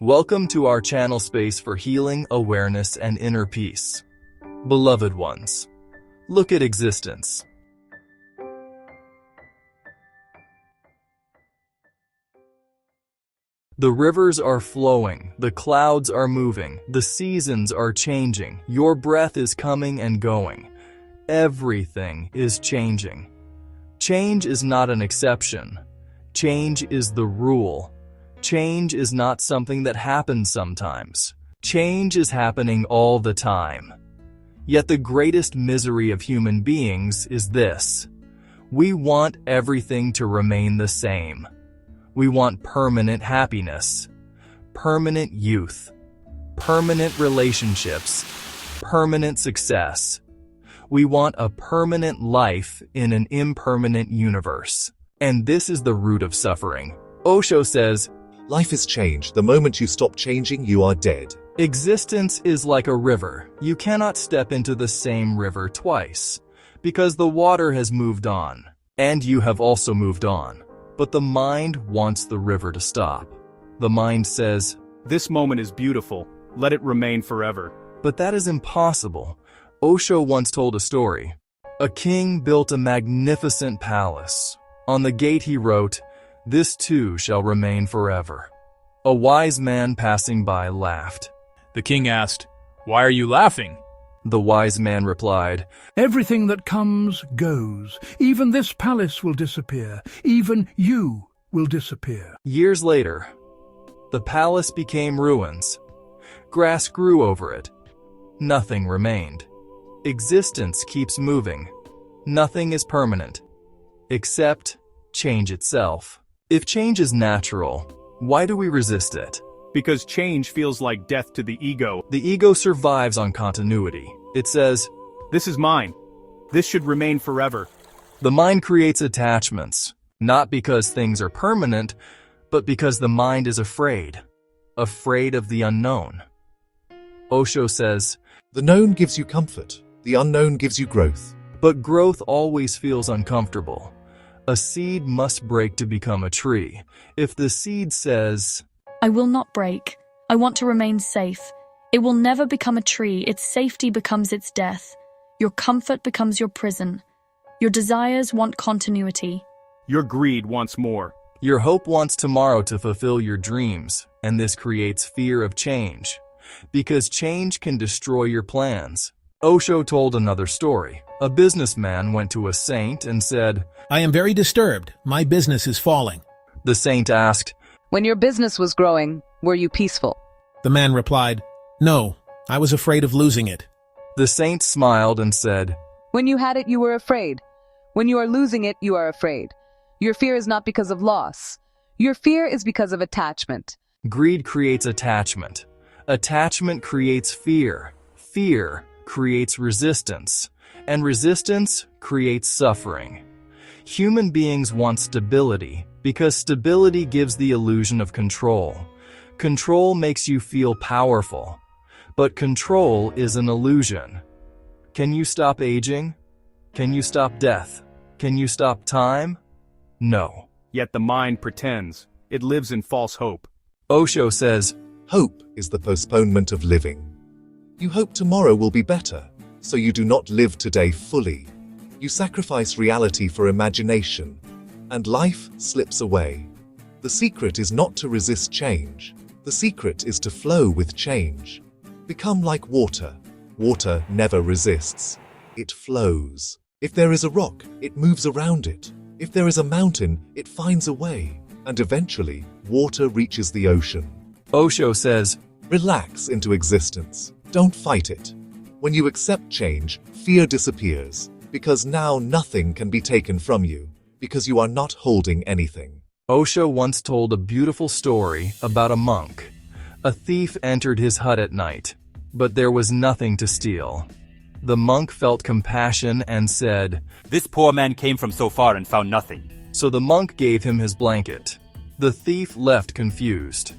Welcome to our channel space for healing, awareness, and inner peace. Beloved ones, look at existence. The rivers are flowing, the clouds are moving, the seasons are changing, your breath is coming and going. Everything is changing. Change is not an exception. Change is the rule. Change is not something that happens sometimes. Change is happening all the time. Yet the greatest misery of human beings is this: we want everything to remain the same. We want permanent happiness, permanent youth, permanent relationships, permanent success. We want a permanent life in an impermanent universe. And this is the root of suffering. Osho says, life is change. The moment you stop changing, you are dead. Existence is like a river. You cannot step into the same river twice, because the water has moved on, and you have also moved on. But the mind wants the river to stop. The mind says, this moment is beautiful. Let it remain forever. But that is impossible. Osho once told a story. A king built a magnificent palace. On the gate he wrote, "This too shall remain forever." A wise man passing by laughed. The king asked, "Why are you laughing?" The wise man replied, "Everything that comes goes. Even this palace will disappear. Even you will disappear." Years later, the palace became ruins. Grass grew over it. Nothing remained. Existence keeps moving. Nothing is permanent, except change itself. If change is natural, why do we resist it? Because change feels like death to the ego. The ego survives on continuity. It says, this is mine. This should remain forever. The mind creates attachments, not because things are permanent, but because the mind is afraid of the unknown. Osho says, the known gives you comfort. The unknown gives you growth. But growth always feels uncomfortable. A seed must break to become a tree. If the seed says, I will not break. I want to remain safe. It will never become a tree. Its safety becomes its death. Your comfort becomes your prison. Your desires want continuity. Your greed wants more. Your hope wants tomorrow to fulfill your dreams, and this creates fear of change, because change can destroy your plans. Osho told another story. A businessman went to a saint and said, I am very disturbed. My business is falling. The saint asked, when your business was growing, were you peaceful? The man replied, no, I was afraid of losing it. The saint smiled and said, when you had it, you were afraid. When you are losing it, you are afraid. Your fear is not because of loss. Your fear is because of attachment. Greed creates attachment. Attachment creates fear. Fear creates resistance. And resistance creates suffering. Human beings want stability because stability gives the illusion of control. Control makes you feel powerful, but control is an illusion. Can you stop aging? Can you stop death? Can you stop time? No. Yet the mind pretends. It lives in false hope. Osho says, hope is the postponement of living. You hope tomorrow will be better, so you do not live today fully. You sacrifice reality for imagination, and life slips away. The secret is not to resist change. The secret is to flow with change. Become like water. Water never resists. It flows. If there is a rock, it moves around it. If there is a mountain, it finds a way. And eventually, water reaches the ocean. Osho says, relax into existence. Don't fight it. When you accept change, fear disappears, because now nothing can be taken from you, because you are not holding anything. Osho once told a beautiful story about a monk. A thief entered his hut at night, but there was nothing to steal. The monk felt compassion and said, this poor man came from so far and found nothing. So the monk gave him his blanket. The thief left confused.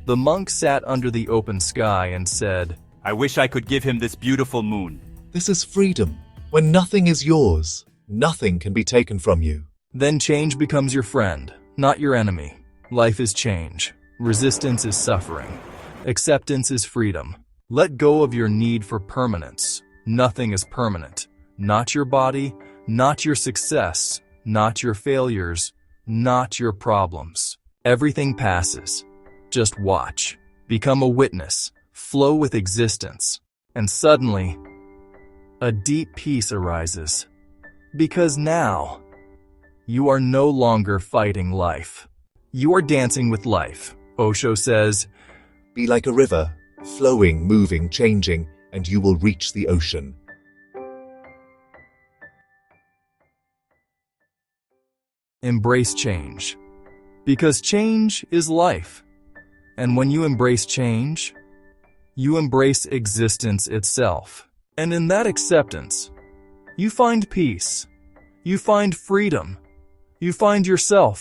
The monk sat under the open sky and said, I wish I could give him this beautiful moon. This is freedom. When nothing is yours, nothing can be taken from you. Then change becomes your friend, not your enemy. Life is change. Resistance is suffering. Acceptance is freedom. Let go of your need for permanence. Nothing is permanent. Not your body, not your success, not your failures, not your problems. Everything passes. Just watch. Become a witness. Flow with existence. And suddenly, a deep peace arises. Because now, you are no longer fighting life. You are dancing with life. Osho says, Be like a river, flowing, moving, changing, and you will reach the ocean. Embrace change. Because change is life. And when you embrace change, you embrace existence itself. And in that acceptance, you find peace. You find freedom. You find yourself.